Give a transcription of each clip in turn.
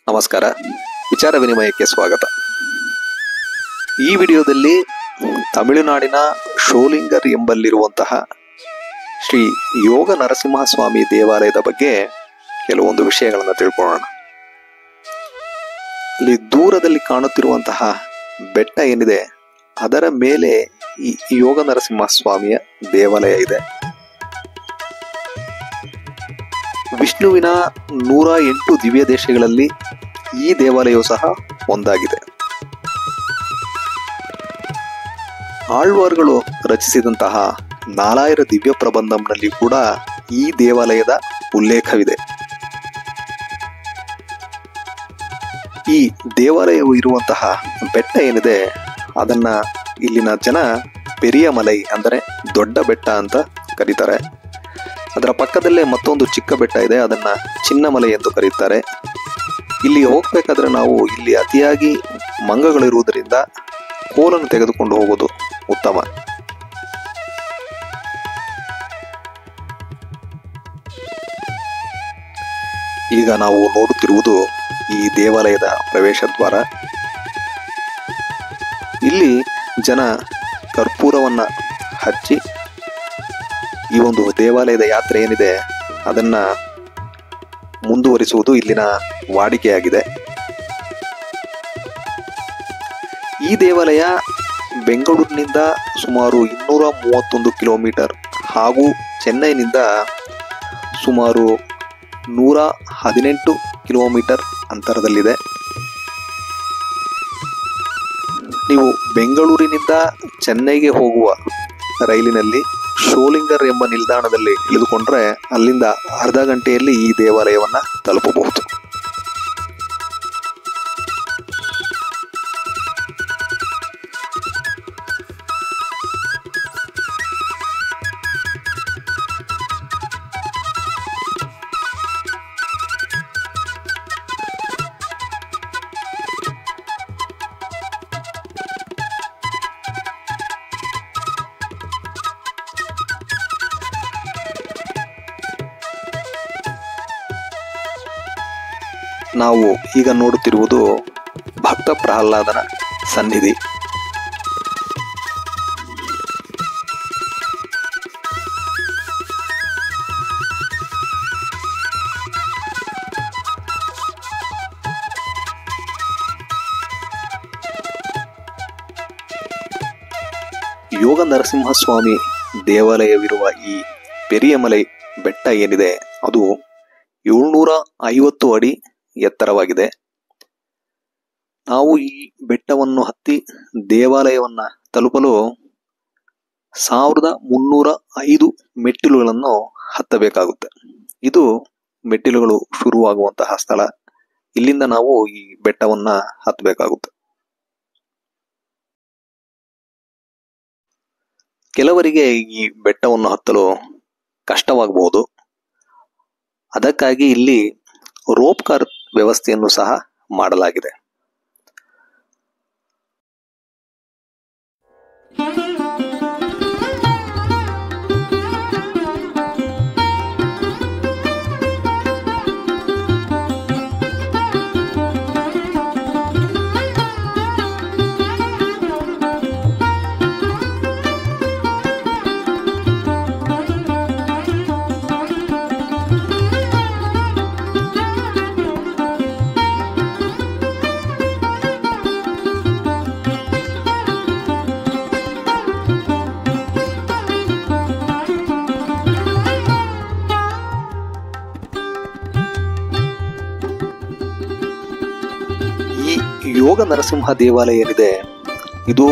ನಮಸ್ಕಾರ, ವಿಚಾರ ವಿನಿಮಯಕ್ಕೆ ಸ್ವಾಗತ. ಈ ವಿಡಿಯೋದಲ್ಲಿ ತಮಿಳುನಾಡಿನ ಶೋಲಿಂಗರ್ ಎಂಬಲ್ಲಿರುವಂತಹ ಶ್ರೀ ಯೋಗ ನರಸಿಂಹಸ್ವಾಮಿ ದೇವಾಲಯದ ಬಗ್ಗೆ ಕೆಲವೊಂದು ವಿಷಯಗಳನ್ನು ತಿಳ್ಕೊಳ್ಳೋಣ. ಅಲ್ಲಿ ದೂರದಲ್ಲಿ ಕಾಣುತ್ತಿರುವಂತಹ ಬೆಟ್ಟ ಏನಿದೆ ಅದರ ಮೇಲೆ ಈ ಯೋಗ ನರಸಿಂಹಸ್ವಾಮಿಯ ದೇವಾಲಯ ಇದೆ. ವಿಷ್ಣುವಿನ 108 ದಿವ್ಯ ದೇಶಗಳಲ್ಲಿ ಈ ದೇವಾಲಯವು ಸಹ ಒಂದಾಗಿದೆ. ಆಳ್ವಾರ್ಗಳು ರಚಿಸಿದಂತಹ 4000 ದಿವ್ಯ ಪ್ರಬಂಧಂನಲ್ಲಿ ಕೂಡ ಈ ದೇವಾಲಯದ ಉಲ್ಲೇಖವಿದೆ. ಈ ದೇವಾಲಯವು ಇರುವಂತಹ ಬೆಟ್ಟ ಏನಿದೆ ಅದನ್ನ ಇಲ್ಲಿನ ಜನ ಪೆರಿಯಮಲೈ ಅಂದರೆ ದೊಡ್ಡ ಬೆಟ್ಟ ಅಂತ ಕರೀತಾರೆ. ಅದರ ಪಕ್ಕದಲ್ಲೇ ಮತ್ತೊಂದು ಚಿಕ್ಕ ಬೆಟ್ಟ ಇದೆ, ಅದನ್ನ ಚಿನ್ನಮಲೆ ಎಂದು ಕರೀತಾರೆ. ಇಲ್ಲಿ ಹೋಗ್ಬೇಕಾದ್ರೆ ನಾವು ಇಲ್ಲಿ ಅತಿಯಾಗಿ ಮಂಗಗಳಿರುವುದರಿಂದ ಕೋಲನ್ನು ತೆಗೆದುಕೊಂಡು ಹೋಗೋದು ಉತ್ತಮ. ಈಗ ನಾವು ನೋಡುತ್ತಿರುವುದು ಈ ದೇವಾಲಯದ ಪ್ರವೇಶ ದ್ವಾರ. ಇಲ್ಲಿ ಜನ ಕರ್ಪೂರವನ್ನ ಹಚ್ಚಿ ಈ ಒಂದು ದೇವಾಲಯದ ಯಾತ್ರೆ ಏನಿದೆ ಅದನ್ನ ಮುಂದುವರಿಸುವುದು ಇಲ್ಲಿನ ವಾಡಿಕೆಯಾಗಿದೆ. ಈ ದೇವಾಲಯ ಬೆಂಗಳೂರಿನಿಂದ ಸುಮಾರು 231 ಕಿಲೋಮೀಟರ್ ಹಾಗೂ ಚೆನ್ನೈನಿಂದ ಸುಮಾರು 118 ಕಿಲೋಮೀಟರ್ ಅಂತರದಲ್ಲಿದೆ. ನೀವು ಬೆಂಗಳೂರಿನಿಂದ ಚೆನ್ನೈಗೆ ಹೋಗುವ ರೈಲಿನಲ್ಲಿ ಶೋಲಿಂಗರ್ ಎಂಬ ನಿಲ್ದಾಣದಲ್ಲಿ ಇಳಿದುಕೊಂಡ್ರೆ ಅಲ್ಲಿಂದ ಅರ್ಧ ಗಂಟೆಯಲ್ಲಿ ಈ ದೇವಾಲಯವನ್ನ ತಲುಪಬಹುದು. ನಾವು ಈಗ ನೋಡುತ್ತಿರುವುದು ಭಕ್ತ ಪ್ರಹ್ಲಾದನ ಸನ್ನಿಧಿ. ಯೋಗ ನರಸಿಂಹಸ್ವಾಮಿ ದೇವಾಲಯವಿರುವ ಈ ಪೆರಿಯಮಲೈ ಬೆಟ್ಟ ಏನಿದೆ ಅದು 750 ಅಡಿ ಎತ್ತರವಾಗಿದೆ. ನಾವು ಈ ಬೆಟ್ಟವನ್ನು ಹತ್ತಿ ದೇವಾಲಯವನ್ನ ತಲುಪಲು 1305 ಮೆಟ್ಟಿಲುಗಳನ್ನು ಹತ್ತಬೇಕಾಗುತ್ತೆ. ಇದು ಮೆಟ್ಟಿಲುಗಳು ಶುರುವಾಗುವಂತಹ ಸ್ಥಳ. ಇಲ್ಲಿಂದ ನಾವು ಈ ಬೆಟ್ಟವನ್ನ ಹತ್ತಬೇಕಾಗುತ್ತೆ. ಕೆಲವರಿಗೆ ಈ ಬೆಟ್ಟವನ್ನು ಹತ್ತಲು ಕಷ್ಟವಾಗಬಹುದು. ಅದಕ್ಕಾಗಿ ಇಲ್ಲಿ ರೋಪ್ ಕಾರ್ ವ್ಯವಸ್ಥೆಯನ್ನು ಸಹ ಮಾಡಲಾಗಿದೆ. ಯೋಗ ನರಸಿಂಹ ದೇವಾಲಯ ಏನಿದೆ ಇದು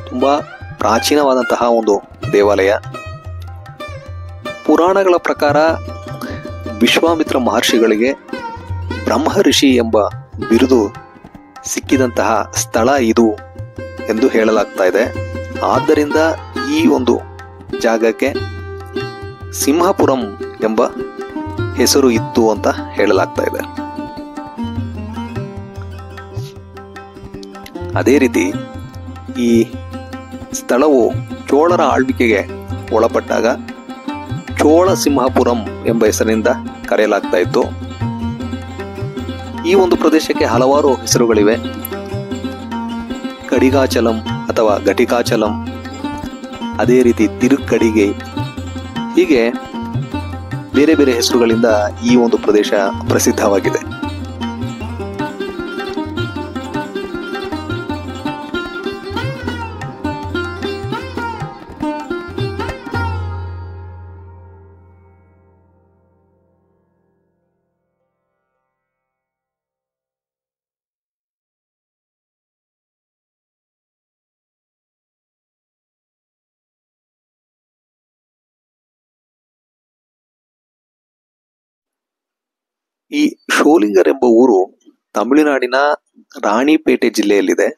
ತುಂಬಾ ಪ್ರಾಚೀನವಾದಂತಹ ಒಂದು ದೇವಾಲಯ. ಪುರಾಣಗಳ ಪ್ರಕಾರ ವಿಶ್ವಾಮಿತ್ರ ಮಹರ್ಷಿಗಳಿಗೆ ಬ್ರಹ್ಮ ಋಷಿ ಎಂಬ ಬಿರುದು ಸಿಕ್ಕಿದಂತಹ ಸ್ಥಳ ಇದು ಎಂದು ಹೇಳಲಾಗ್ತಾ ಇದೆ. ಆದ್ದರಿಂದ ಈ ಒಂದು ಜಾಗಕ್ಕೆ ಸಿಂಹಪುರಂ ಎಂಬ ಹೆಸರು ಇತ್ತು ಅಂತ ಹೇಳಲಾಗ್ತಾ ಇದೆ. ಅದೇ ರೀತಿ ಈ ಸ್ಥಳವು ಚೋಳರ ಆಳ್ವಿಕೆಗೆ ಒಳಪಟ್ಟಾಗ ಚೋಳ ಸಿಂಹಪುರಂ ಎಂಬ ಹೆಸರಿನಿಂದ ಕರೆಯಲಾಗ್ತಾ ಇತ್ತು. ಈ ಒಂದು ಪ್ರದೇಶಕ್ಕೆ ಹಲವಾರು ಹೆಸರುಗಳಿವೆ. ಕಡಿಗಾಚಲಂ ಅಥವಾ ಘಟಿಕಾಚಲಂ, ಅದೇ ರೀತಿ ತಿರುಕ್ಕಡಿಗೆ, ಹೀಗೆ ಬೇರೆ ಬೇರೆ ಹೆಸರುಗಳಿಂದ ಈ ಒಂದು ಪ್ರದೇಶ ಪ್ರಸಿದ್ಧವಾಗಿದೆ. ಈ ಶೋಲಿಂಗರ್ ಎಂಬ ಊರು ತಮಿಳುನಾಡಿನ ರಾಣಿಪೇಟೆ ಜಿಲ್ಲೆಯಲ್ಲಿದೆ.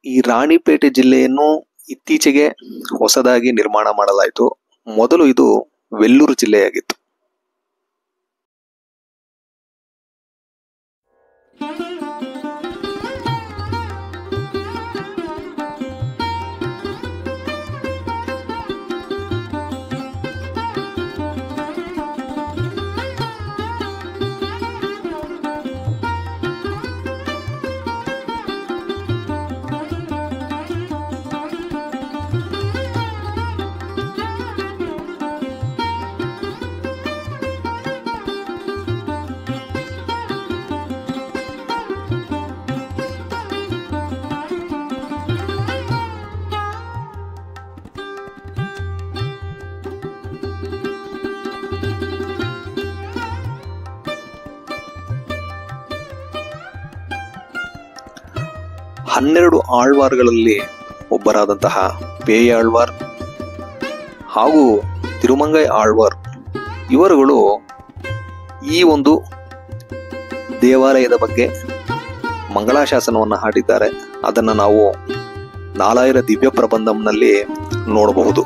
ಈ ರಾಣಿಪೇಟೆ ಜಿಲ್ಲೆಯನ್ನು ಇತ್ತೀಚೆಗೆ ಹೊಸದಾಗಿ ನಿರ್ಮಾಣ ಮಾಡಲಾಯಿತು. ಮೊದಲು ಇದು ವೆಲ್ಲೂರು ಜಿಲ್ಲೆಯಾಗಿತ್ತು. ಹನ್ನೆರಡು ಆಳ್ವಾರ್ಗಳಲ್ಲಿ ಒಬ್ಬರಾದಂತಹ ಪೇಯಾಳ್ವಾರ್ ಹಾಗೂ ತಿರುಮಂಗೈ ಆಳ್ವಾರ್ ಇವರುಗಳು ಈ ಒಂದು ದೇವಾಲಯದ ಬಗ್ಗೆ ಮಂಗಳಾಶಾಸನವನ್ನು ಹಾಡಿದ್ದಾರೆ. ಅದನ್ನು ನಾವು ನಾಲಾಯಿರ ದಿವ್ಯ ಪ್ರಬಂಧಂನಲ್ಲಿ ನೋಡಬಹುದು.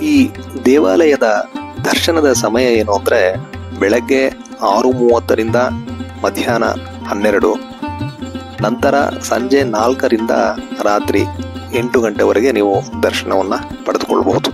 ಈ ದೇವಾಲಯದ ದರ್ಶನದ ಸಮಯ ಏನು ಅಂದರೆ ಬೆಳಗ್ಗೆ 6:30ರಿಂದ ಮಧ್ಯಾಹ್ನ 12, ನಂತರ ಸಂಜೆ 4ರಿಂದ ರಾತ್ರಿ 8 ಗಂಟೆವರೆಗೆ ನೀವು ದರ್ಶನವನ್ನು ಪಡೆದುಕೊಳ್ಳಬಹುದು.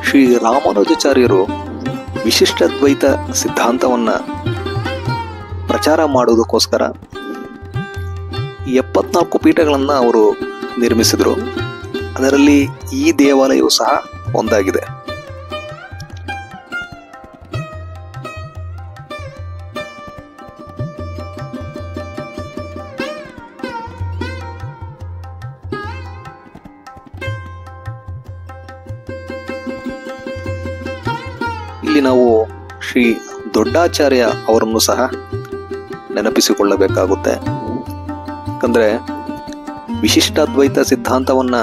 ಶ್ರೀ ರಾಮಾನುಜಾಚಾರ್ಯರು ವಿಶಿಷ್ಟಾದ್ವೈತ ಸಿದ್ಧಾಂತವನ್ನ ಪ್ರಚಾರ ಮಾಡುವುದಕ್ಕೋಸ್ಕರ 74 ಪೀಠಗಳನ್ನು ಅವರು ನಿರ್ಮಿಸಿದರು. ಅದರಲ್ಲಿ ಈ ದೇವಾಲಯವು ಸಹ ಒಂದಾಗಿದೆ. ಇಲ್ಲಿ ನಾವು ಶ್ರೀ ದೊಡ್ಡಾಚಾರ್ಯ ಅವರನ್ನು ಸಹ ನೆನಪಿಸಿಕೊಳ್ಳಬೇಕಾಗುತ್ತೆ. ಯಾಕಂದ್ರೆ ವಿಶಿಷ್ಟಾದ್ವೈತ ಸಿದ್ಧಾಂತವನ್ನ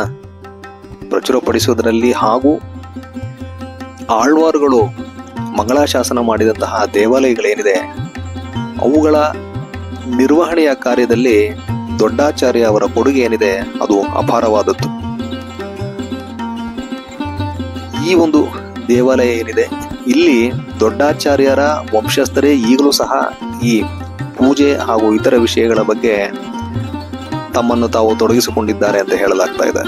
ಪ್ರಚುರಪಡಿಸುವುದರಲ್ಲಿ ಹಾಗೂ ಆಳ್ವಾರುಗಳು ಮಂಗಳಾಶಾಸನ ಮಾಡಿದಂತಹ ದೇವಾಲಯಗಳೇನಿದೆ ಅವುಗಳ ನಿರ್ವಹಣೆಯ ಕಾರ್ಯದಲ್ಲಿ ದೊಡ್ಡಾಚಾರ್ಯ ಅವರ ಕೊಡುಗೆ ಏನಿದೆ ಅದು ಅಪಾರವಾದದ್ದು. ಈ ಒಂದು ದೇವಾಲಯ ಏನಿದೆ ಇಲ್ಲಿ ದೊಡ್ಡಾಚಾರ್ಯರ ವಂಶಸ್ಥರೇ ಈಗಲೂ ಸಹ ಈ ಪೂಜೆ ಹಾಗೂ ಇತರ ವಿಷಯಗಳ ಬಗ್ಗೆ ತಮ್ಮನ್ನು ತಾವು ತೊಡಗಿಸಿಕೊಂಡಿದ್ದಾರೆ ಅಂತ ಹೇಳಲಾಗ್ತಾ ಇದೆ.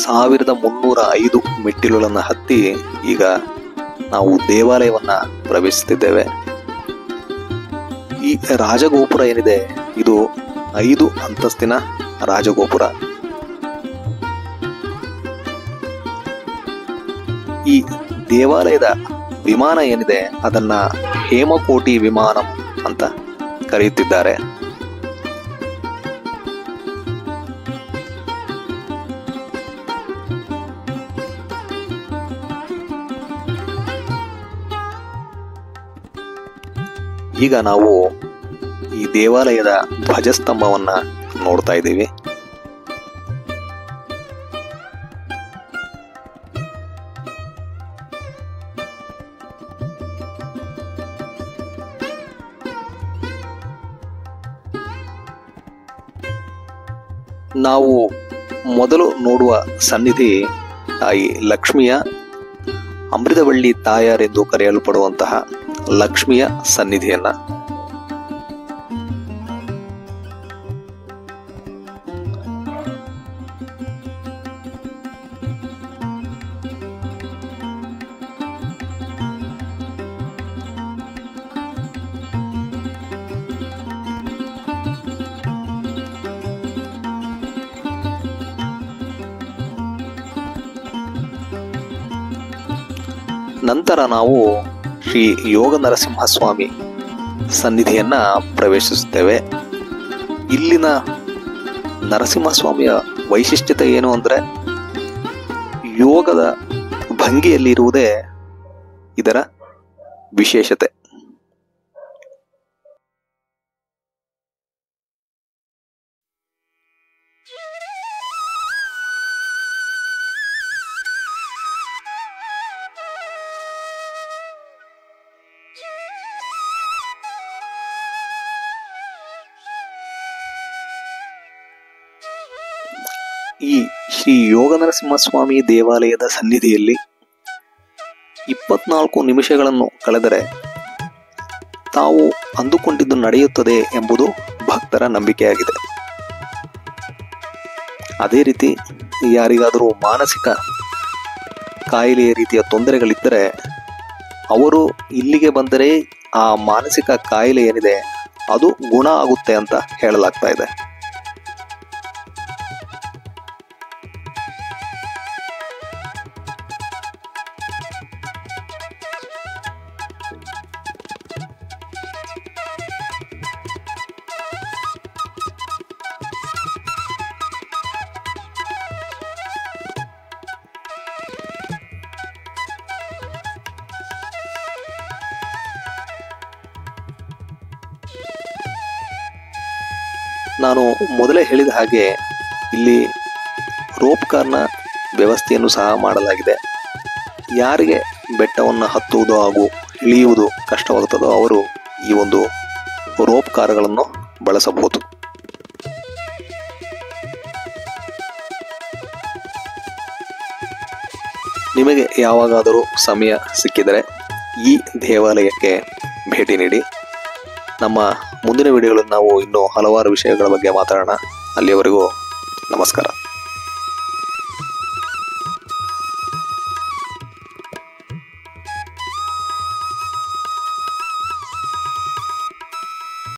1305 ಮೆಟ್ಟಿಲುಗಳನ್ನು ಹತ್ತಿ ಈಗ ನಾವು ದೇವಾಲಯವನ್ನ ಪ್ರವೇಶಿಸುತ್ತಿದ್ದೇವೆ. ಈ ರಾಜಗೋಪುರ ಏನಿದೆ ಇದು 5 ಅಂತಸ್ತಿನ ರಾಜಗೋಪುರ. ಈ ದೇವಾಲಯದ ವಿಮಾನ ಏನಿದೆ ಅದನ್ನ ಹೇಮಕೋಟಿ ವಿಮಾನಂ ಅಂತ ಕರೆಯುತ್ತಿದ್ದಾರೆ. ಈಗ ನಾವು ಈ ದೇವಾಲಯದ ಧ್ವಜಸ್ತಂಭವನ್ನ ನೋಡ್ತಾ ಇದ್ದೀವಿ. ನಾವು ಮೊದಲು ನೋಡುವ ಸನ್ನಿಧಿ ತಾಯಿ ಲಕ್ಷ್ಮಿಯ, ಅಮೃತವಳ್ಳಿ ತಾಯಾರೆಂದು ಕರೆಯಲ್ಪಡುವಂತಹ ಲಕ್ಷ್ಮಿಯ ಸನ್ನಿಧಿಯನ್ನ. ನಂತರ ನಾವು ಶ್ರೀ ಯೋಗ ನರಸಿಂಹಸ್ವಾಮಿ ಸನ್ನಿಧಿಯನ್ನ ಪ್ರವೇಶಿಸುತ್ತೇವೆ. ಇಲ್ಲಿನ ನರಸಿಂಹಸ್ವಾಮಿಯ ವೈಶಿಷ್ಟ್ಯತೆ ಏನು ಅಂದ್ರೆ ಯೋಗದ ಭಂಗಿಯಲ್ಲಿ ಇರುವುದೇ ಇದರ ವಿಶೇಷತೆ. ಈ ಶ್ರೀ ಯೋಗ ನರಸಿಂಹಸ್ವಾಮಿ ದೇವಾಲಯದ ಸನ್ನಿಧಿಯಲ್ಲಿ 24 ನಿಮಿಷಗಳನ್ನು ಕಳೆದರೆ ತಾವು ಅಂದುಕೊಂಡಿದ್ದು ನಡೆಯುತ್ತದೆ ಎಂಬುದು ಭಕ್ತರ ನಂಬಿಕೆಯಾಗಿದೆ. ಅದೇ ರೀತಿ ಯಾರಿಗಾದರೂ ಮಾನಸಿಕ ಕಾಯಿಲೆಯ ರೀತಿಯ ತೊಂದರೆಗಳಿದ್ದರೆ ಅವರು ಇಲ್ಲಿಗೆ ಬಂದರೆ ಆ ಮಾನಸಿಕ ಕಾಯಿಲೆ ಏನಿದೆ ಅದು ಗುಣ ಆಗುತ್ತೆ ಅಂತ ಹೇಳಲಾಗ್ತಾ ಇದೆ. ನಾನು ಮೊದಲೇ ಹೇಳಿದ ಹಾಗೆ ಇಲ್ಲಿ ರೋಪ್ ಕಾರ್ನ ವ್ಯವಸ್ಥೆಯನ್ನು ಸಹ ಮಾಡಲಾಗಿದೆ. ಯಾರಿಗೆ ಬೆಟ್ಟವನ್ನು ಹತ್ತುವುದು ಹಾಗೂ ಇಳಿಯುವುದು ಕಷ್ಟವಾಗುತ್ತದೋ ಅವರು ಈ ಒಂದು ರೋಪ್ ಕಾರ್ಗಳನ್ನು ಬಳಸಬಹುದು. ನಿಮಗೆ ಯಾವಾಗಾದರೂ ಸಮಯ ಸಿಕ್ಕಿದರೆ ಈ ದೇವಾಲಯಕ್ಕೆ ಭೇಟಿ ನೀಡಿ. ನಮ್ಮ ಮುಂದಿನ ವಿಡಿಯೋಗಳಲ್ಲಿ ನಾವು ಇನ್ನೂ ಹಲವಾರು ವಿಷಯಗಳ ಬಗ್ಗೆ ಮಾತಾಡೋಣ. ಅಲ್ಲಿಯವರೆಗೂ ನಮಸ್ಕಾರ.